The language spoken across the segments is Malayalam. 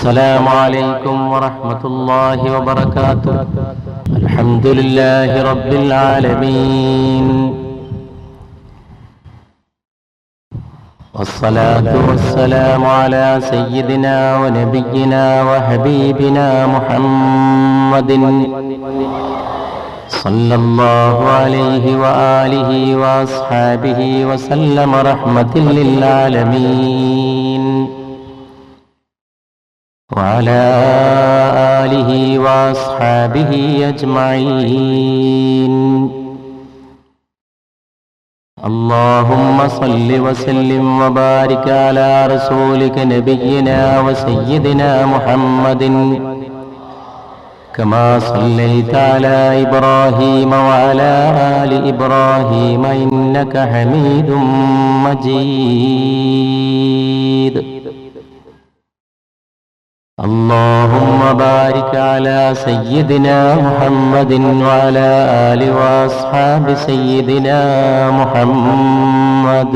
السلام عليكم ورحمة الله وبركاته. الحمد لله رب العالمين، والصلاة والسلام على سيدنا ونبينا وحبيبنا محمد صلى الله عليه وآله وأصحابه وسلم رحمة للعالمين، وعلى آله وأصحابه أجمعين. اللهم صل وسلم وبارك على رسولك نبينا وسيدنا محمد كما صليت على إبراهيم وعلى آل إبراهيم إنك حميد مجيد. اللهم بارك على سيدنا محمد وعلى آل وأصحاب سيدنا محمد.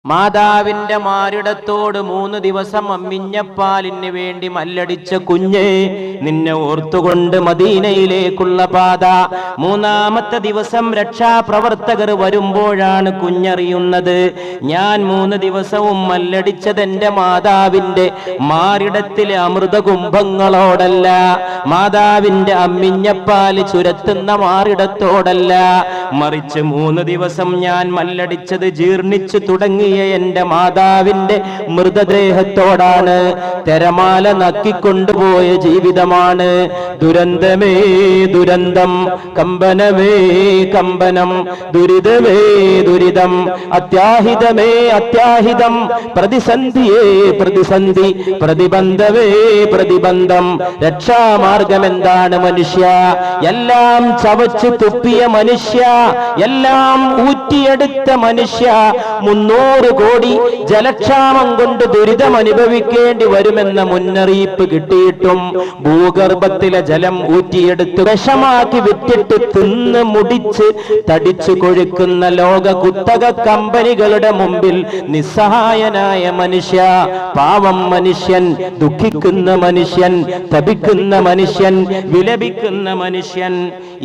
മാതാവിന്റെ മാറിടത്തോട് 3 ദിവസം അമ്മിഞ്ഞപ്പാലിന് വേണ്ടി മല്ലടിച്ച കുഞ്ഞ്, നിന്നെ ഓർത്തുകൊണ്ട് മദീനയിലേക്കുള്ള പാത. 3-ാമത്തെ ദിവസം രക്ഷാപ്രവർത്തകർ വരുമ്പോഴാണ് കുഞ്ഞറിയുന്നത്, ഞാൻ 3 ദിവസവും മല്ലടിച്ചത് എന്റെ മാതാവിന്റെ മാറിടത്തിലെ അമൃതകുംഭങ്ങളോടല്ല, മാതാവിന്റെ അമ്മിഞ്ഞപ്പാല് ചുരത്തുന്ന മാറിടത്തോടല്ല, മറിച്ച് 3 ദിവസം ഞാൻ മല്ലടിച്ചത് ജീർണിച്ചു തുടങ്ങിയ എന്റെ മാതാവിന്റെ മൃതദേഹത്തോടാണ്. തിരമാല നക്കിക്കൊണ്ടുപോയ ജീവിതമാണ്. ദുരന്തമേ ദുരന്തം, കമ്പനമേ കമ്പനം, ദുരിതമേ ദുരിതം, അത്യാഹിതമേ അത്യാഹിതം, പ്രതിസന്ധിയേ പ്രതിസന്ധി, പ്രതിബന്ധമേ പ്രതിബന്ധം. രക്ഷാമാർഗം എന്താണ് മനുഷ്യ? എല്ലാം ചവച്ചു തുപ്പിയ മനുഷ്യ, എല്ലാം ഊറ്റിയെടുത്ത മനുഷ്യ, 300 കോടി ജലക്ഷാമം കൊണ്ട് ദുരിതം അനുഭവിക്കേണ്ടി വരുമെന്ന മുന്നറിയിപ്പ് കിട്ടിയിട്ടും ഭൂഗർഭത്തിലെ ജലം ഊറ്റിയെടുത്ത് വിഷമാക്കി വിറ്റിട്ട് തിന്ന് മുടിച്ച് തടിച്ചു കൊഴുക്കുന്ന ലോക കുത്തക കമ്പനികളുടെ മുമ്പിൽ നിസ്സഹായനായ മനുഷ്യ, പാവം മനുഷ്യൻ, ദുഃഖിക്കുന്ന മനുഷ്യൻ, തപിക്കുന്ന മനുഷ്യൻ, വിലപിക്കുന്ന മനുഷ്യൻ.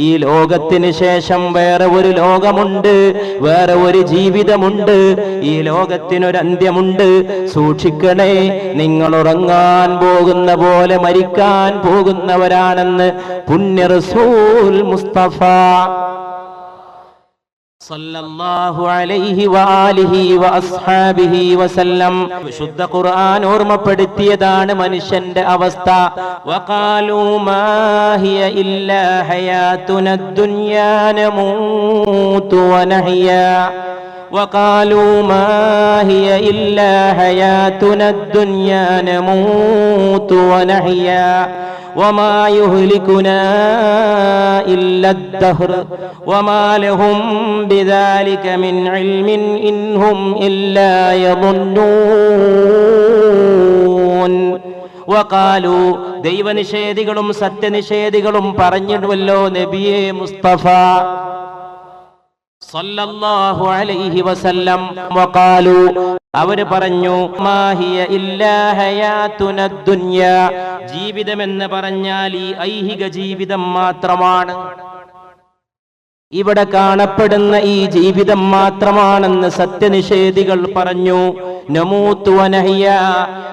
ഈ ലോകത്തിന് ശേഷം വേറെ ഒരു ലോകമുണ്ട്, വേറെ ഒരു ജീവിതമുണ്ട്, ഈ ലോകത്തിനൊരന്ത്യമുണ്ട്. സൂക്ഷിക്കണേ, നിങ്ങൾ ഉറങ്ങാൻ പോകുന്ന പോലെ മരിക്കാൻ പോകുന്നവരാണെന്ന് പുണ്യ റസൂൽ മുസ്തഫ സല്ലല്ലാഹു അലൈഹി വആലിഹി വഅസ്ഹാബിഹി വസല്ലം. വിശുദ്ധ ഖുർആൻ ഓർമ്മപ്പെടുത്തിയതാണ് മനുഷ്യന്റെ അവസ്ഥ. വഖാലൂ മാ ഹിയ ഇല്ലാ ഹയാതുനദ് ദുനിയാ നമൂതു വനഹ്യാ. وقالوا ما هي إلا حياتنا الدنيا نموت ونحيا وما يهلكنا إلا الدهر وما لهم بذلك من علم إن هم إلا يظنون. വഖാലു, ദൈവനിഷേധികളും സത്യനിഷേധികളും പറഞ്ഞിടുമല്ലോ നബിയേ മുസ്തഫ സല്ലല്ലാഹു അലൈഹി വസല്ലം, വഖാലു, അവര് പറഞ്ഞു, മാഹിയ ഇല്ലാ ഹയാതുനദ് ദുനിയാ, ജീവിതമെന്ന് പറഞ്ഞാൽ ഈ ഐഹിക ജീവിതം മാത്രമാണ്, ഇവിടെ കാണപ്പെടുന്ന ഈ ജീവിതം മാത്രമാണെന്ന് സത്യനിഷേധികൾ പറഞ്ഞു. നമൂതു വനഹ്യാ,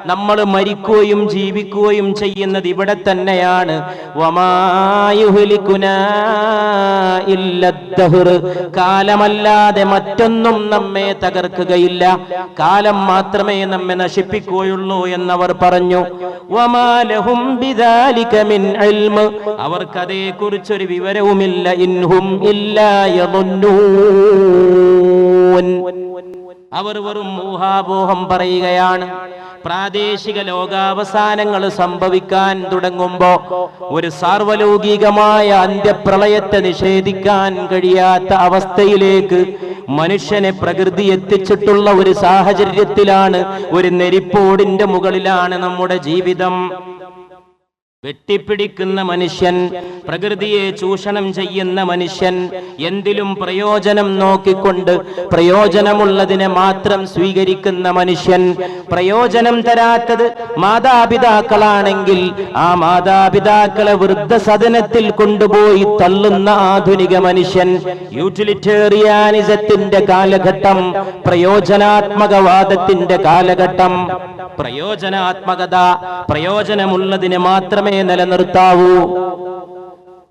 നമ്മൾ മരിക്കുകയും ജീവിക്കുകയും ചെയ്യുന്നത് ഇവിടെ തന്നെയാണ്. വമാ യുഹ്ലികുനാ ഇല്ലദ്ദഹർ, കാലമല്ലാതെ മറ്റൊന്നും നമ്മെ തകർക്കുകയില്ല, കാലം മാത്രമേ നമ്മെ നശിപ്പിക്കുകയുള്ളൂ എന്നവർ പറഞ്ഞു. വമാ ലഹും ബിദാലിക മിൻ ഇൽമ്, അവർക്ക് അതേക്കുറിച്ചൊരു വിവരവുമില്ല. ഇൻഹും ഇല്ലാ യദുന്നൂൻ, അവർ വെറും ഊഹാപോഹം പറയുകയാണ്. പ്രാദേശിക ലോകാവസാനങ്ങൾ സംഭവിക്കാൻ തുടങ്ങുമ്പോ ഒരു സാർവലൗകികമായ അന്ത്യപ്രളയത്തെ നിഷേധിക്കാൻ കഴിയാത്ത അവസ്ഥയിലേക്ക് മനുഷ്യനെ പ്രകൃതി എത്തിച്ചിട്ടുള്ള ഒരു സാഹചര്യത്തിലാണ്, ഒരു നെരിപ്പോടിന്റെ മുകളിലാണ് നമ്മുടെ ജീവിതം. വെട്ടിപ്പിടിക്കുന്ന മനുഷ്യൻ, പ്രകൃതിയെ ചൂഷണം ചെയ്യുന്ന മനുഷ്യൻ, എന്തിലും പ്രയോജനം നോക്കിക്കൊണ്ട് പ്രയോജനമുള്ളതിനെ മാത്രം സ്വീകരിക്കുന്ന മനുഷ്യൻ, പ്രയോജനം തരാത്തത് മാതാപിതാക്കളാണെങ്കിൽ ആ മാതാപിതാക്കളെ വൃദ്ധസദനത്തിൽ കൊണ്ടുപോയി തള്ളുന്ന ആധുനിക മനുഷ്യൻ, യൂട്ടിലിറ്റേറിയാനിസത്തിന്റെ കാലഘട്ടം, പ്രയോജനാത്മകവാദത്തിന്റെ കാലഘട്ടം. പ്രയോജനാത്മകത, പ്രയോജനമുള്ളതിനെ മാത്രമേ നിലനിർത്താവൂ.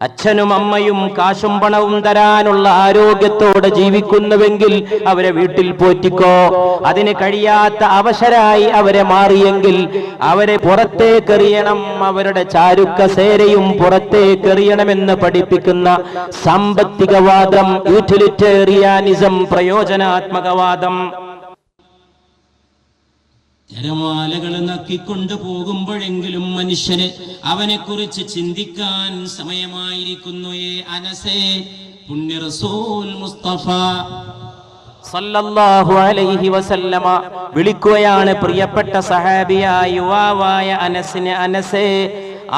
അച്ഛനും അമ്മയും കാശും പണവും തരാനുള്ള ആരോഗ്യത്തോടെ ജീവിക്കുന്നുവെങ്കിൽ അവരെ വീട്ടിൽ പോറ്റിക്കോ. അതിന് കഴിയാത്ത അവശരായി അവരെ മാറിയെങ്കിൽ അവരെ പുറത്തേക്കെറിയണം, അവരുടെ ചാരുക്കസേരയും പുറത്തേക്കെറിയണമെന്ന് പഠിപ്പിക്കുന്ന സാമ്പത്തികവാദം, യൂട്ടിലിറ്റേറിയാനിസം, പ്രയോജനാത്മകവാദം. തിരമാലകൾ നക്കിക്കൊണ്ടു പോകുമ്പോഴെങ്കിലും മനുഷ്യന് അവനെ കുറിച്ച് ചിന്തിക്കാൻ സമയമായിരിക്കുന്നു. അനസേ, പുണ്യ റസൂൽ മുസ്തഫ സല്ലല്ലാഹു അലൈഹി വസല്ലമ വിളിക്കുകയാണ് പ്രിയപ്പെട്ട സഹാബിയായ യുവാവായ അനസിനെ. അനസേ,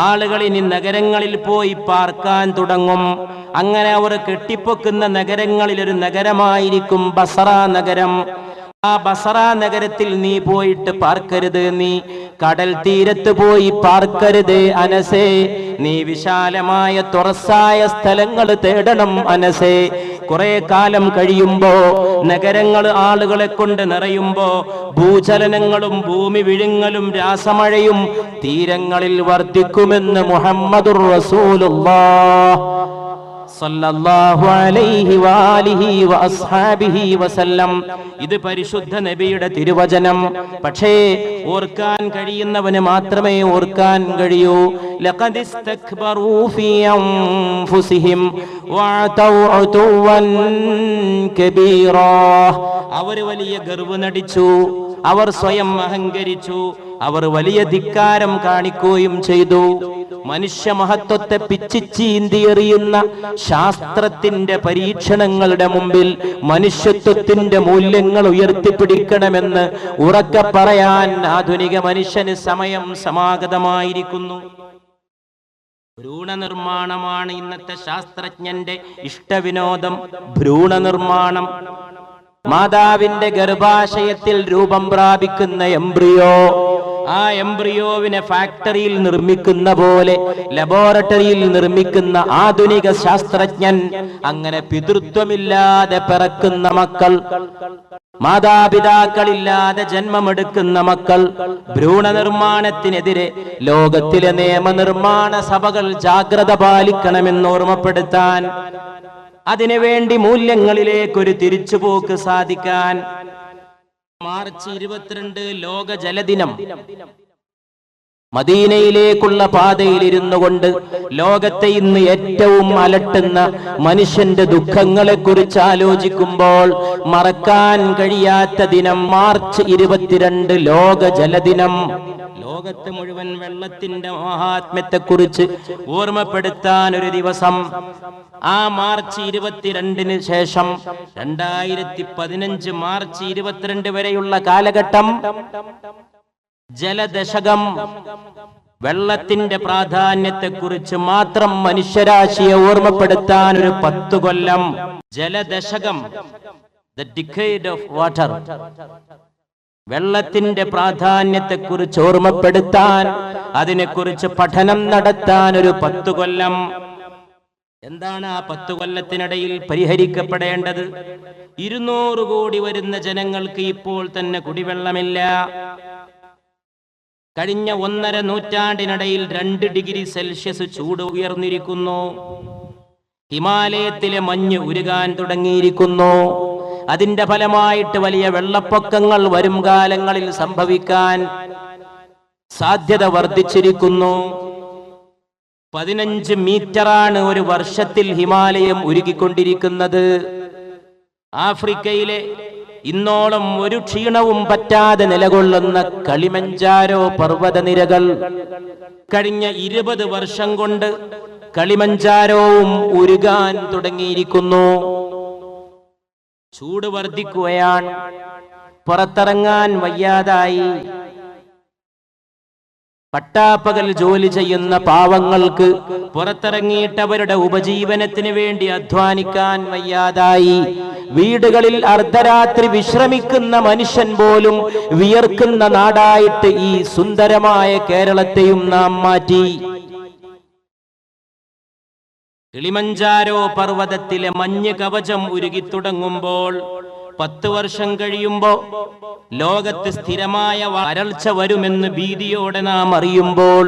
ആളുകൾ ഇനി നഗരങ്ങളിൽ പോയി പാർക്കാൻ തുടങ്ങും. അങ്ങനെ അവർ കെട്ടിപ്പൊക്കുന്ന നഗരങ്ങളിൽ ഒരു നഗരമായിരിക്കും ബസറ നഗരം. ആ ബസറ നഗരത്തിൽ നീ പോയിട്ട് പാർക്കരുത്, നീ കടൽ തീരത്ത് പോയി പാർക്കരുത് അനസേ. നീ വിശാലമായ തുറസായ സ്ഥലങ്ങൾ തേടണം അനസേ. കുറെ കാലം കഴിയുമ്പോ നഗരങ്ങൾ ആളുകളെ കൊണ്ട് നിറയുമ്പോ ഭൂചലനങ്ങളും ഭൂമി വിഴുങ്ങലും രാസമഴയും തീരങ്ങളിൽ വർദ്ധിക്കുമെന്ന് മുഹമ്മദുർ റസൂലുള്ളാഹ് സല്ലല്ലാഹു അലൈഹി വആലിഹി വഅസ്ഹാബിഹി വസല്ലം. ഇത് പരിശുദ്ധ നബിയുടെ തിരുവചനം. പക്ഷേ ഓർക്കാൻ കഴിയുന്നവന് മാത്രമേ ഓർക്കാൻ കഴിയൂ. ലഖദ് ഇസ്തക്ബറൂ ഫീ അൻഫുസിഹിം വഅതൗ ഉതുവൻ കബീറാ. അവർ വലിയ ഗർവ് നടിച്ചു, അവർ സ്വയം അഹങ്കരിച്ചു, അവർ വലിയ ധിക്കാരം കാണിക്കുകയും ചെയ്തു. മനുഷ്യ മഹത്വത്തെ പിച്ചിച്ചീന്തിയെറിയുന്ന ശാസ്ത്രത്തിന്റെ പരീക്ഷണങ്ങളുടെ മുമ്പിൽ മനുഷ്യത്വത്തിന്റെ മൂല്യങ്ങൾ ഉയർത്തിപ്പിടിക്കണമെന്ന് ഉറക്കെ പറയാൻ ആധുനിക മനുഷ്യന് സമയം സമാഗതമായിരിക്കുന്നു. ഭ്രൂണനിർമ്മാണമാണ് ഇന്നത്തെ ശാസ്ത്രജ്ഞന്റെ ഇഷ്ടവിനോദം. ഭ്രൂണനിർമ്മാണം, മാതാവിന്റെ ഗർഭാശയത്തിൽ രൂപം പ്രാപിക്കുന്ന എംബ്രിയോ, ആ എംബ്രിയോവിനെ ഫാക്ടറിയിൽ നിർമ്മിക്കുന്ന പോലെ ലബോറട്ടറിയിൽ നിർമ്മിക്കുന്ന ആധുനിക ശാസ്ത്രജ്ഞൻ. അങ്ങനെ പിതൃത്വമില്ലാതെ പിറക്കുന്ന മക്കൾ, മാതാപിതാക്കളില്ലാതെ ജന്മമെടുക്കുന്ന മക്കൾ. ഭ്രൂണനിർമ്മാണത്തിനെതിരെ ലോകത്തിലെ നിയമനിർമ്മാണ സഭകൾ ജാഗ്രത പാലിക്കണമെന്ന് ഓർമ്മപ്പെടുത്താൻ, അതിനുവേണ്ടി മൂല്യങ്ങളിലേക്കൊരു തിരിച്ചുപോക്ക് സാധിക്കാൻ. മാർച്ച് 22 ലോക ജലദിനം. മദീനയിലേക്കുള്ള പാതയിൽ ഇരുന്നു കൊണ്ട് ലോകത്തെ ഇന്ന് ഏറ്റവും അലട്ടുന്ന മനുഷ്യന്റെ ദുഃഖങ്ങളെ കുറിച്ച് ആലോചിക്കുമ്പോൾ മറക്കാൻ കഴിയാത്ത ദിനം മാർച്ച് 22 ലോക ജലദിനം. ലോകത്ത് മുഴുവൻ വെള്ളത്തിന്റെ മഹാത്മ്യത്തെ കുറിച്ച് ഓർമ്മപ്പെടുത്താൻ ഒരു ദിവസം. ആ മാർച്ച് 22 ശേഷം 2015 മാർച്ച് 22 വരെയുള്ള കാലഘട്ടം ജലദശകം. വെള്ളത്തിന്റെ പ്രാധാന്യത്തെക്കുറിച്ച് മാത്രം മനുഷ്യരാശിയെ ഓർമ്മപ്പെടുത്താൻ ഒരു 10 കൊല്ലം. ജലദശകം, ദ ഡിക്കേഡ് ഓഫ് വാട്ടർ. വെള്ളത്തിന്റെ പ്രാധാന്യത്തെക്കുറിച്ച് ഓർമ്മപ്പെടുത്താൻ, അതിനെക്കുറിച്ച് പഠനം നടത്താൻ ഒരു 10 കൊല്ലം. എന്താണ് ആ 10 കൊല്ലത്തിനിടയിൽ പരിഹരിക്കപ്പെടേണ്ടത്? 200 കോടി വരുന്ന ജനങ്ങൾക്ക് ഇപ്പോൾ തന്നെ കുടിവെള്ളമില്ല. കഴിഞ്ഞ 1.5 നൂറ്റാണ്ടിനിടയിൽ 2 ഡിഗ്രി സെൽഷ്യസ് ചൂട് ഉയർന്നിരിക്കുന്നു. ഹിമാലയത്തിലെ മഞ്ഞ് ഉരുകാൻ തുടങ്ങിയിരിക്കുന്നു. അതിന്റെ ഫലമായിട്ട് വലിയ വെള്ളപ്പൊക്കങ്ങൾ വരും കാലങ്ങളിൽ സംഭവിക്കാൻ സാധ്യത വർദ്ധിച്ചിരിക്കുന്നു. 15 മീറ്ററാണ് ഒരു വർഷത്തിൽ ഹിമാലയം ഉരുകിക്കൊണ്ടിരിക്കുന്നത്. ആഫ്രിക്കയിലെ ഇന്നോളം ഒരു ക്ഷീണവും പറ്റാതെ നിലകൊള്ളുന്ന കളിമഞ്ചാരോ പർവ്വതനിരകൾ കഴിഞ്ഞ 20 വർഷം കൊണ്ട് കളിമഞ്ചാരോവും ഉരുകാൻ തുടങ്ങിയിരിക്കുന്നു. ചൂട് വർദ്ധിക്കുകയാണ്, പുറത്തിറങ്ങാൻ വയ്യാതായി. പട്ടാപ്പകൽ ജോലി ചെയ്യുന്ന പാവങ്ങൾക്ക് പുറത്തിറങ്ങിയിട്ട് അവരുടെ ഉപജീവനത്തിന് വേണ്ടി അധ്വാനിക്കാൻ വയ്യാതായി. വീടുകളിൽ അർദ്ധരാത്രി വിശ്രമിക്കുന്ന മനുഷ്യൻ പോലും വിയർക്കുന്ന നാടായിട്ട് ഈ സുന്ദരമായ കേരളത്തെയും നാം മാറ്റി. കിളിമഞ്ചാരോ പർവ്വതത്തിലെ മഞ്ഞ് കവചം ഉരുകിത്തുടങ്ങുമ്പോൾ 10 വർഷം കഴിയുമ്പോ ലോകത്ത് സ്ഥിരമായ വരൾച്ച വരുമെന്ന് ഭീതിയോടെ നാം അറിയുമ്പോൾ,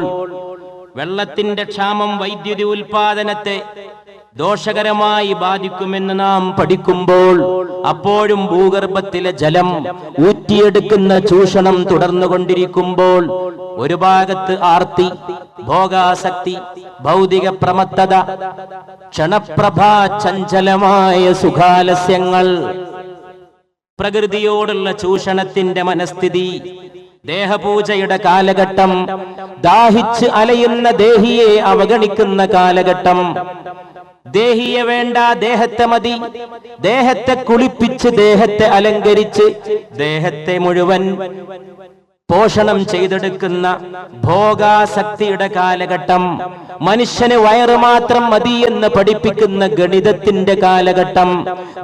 വെള്ളത്തിന്റെ ക്ഷാമം വൈദ്യുതി ഉൽപാദനത്തെ ദോഷകരമായി ബാധിക്കുമെന്ന് നാം പഠിക്കുമ്പോൾ, അപ്പോഴും ഭൂഗർഭത്തിലെ ജലം ഊറ്റിയെടുക്കുന്ന ചൂഷണം തുടർന്നുകൊണ്ടിരിക്കുമ്പോൾ, ഒരു ഭാഗത്ത് ആർത്തി, ഭോഗാസക്തി, ഭൗതിക പ്രമത്തത, ക്ഷണപ്രഭാ ചഞ്ചലമായ സുഖാലസ്യങ്ങൾ, പ്രകൃതിയോടുള്ള ചൂഷണത്തിന്റെ മനസ്ഥിതി, ദേഹപൂജയുടെ കാലഘട്ടം, ദാഹിച്ച് അലയുന്ന ദേഹിയെ അവഗണിക്കുന്ന കാലഘട്ടം, ദേഹിയെ വേണ്ട ദേഹത്തെ മതി, ദേഹത്തെ കുളിപ്പിച്ച് ദേഹത്തെ അലങ്കരിച്ച് ദേഹത്തെ മുഴുവൻ പോഷണം ചെയ്തെടുക്കുന്ന ഭോഗാസക്തിയുടെ കാലഘട്ടം, മനുഷ്യന് വയറ് മാത്രം മതി എന്ന് പഠിപ്പിക്കുന്ന ഗണിതത്തിന്റെ കാലഘട്ടം,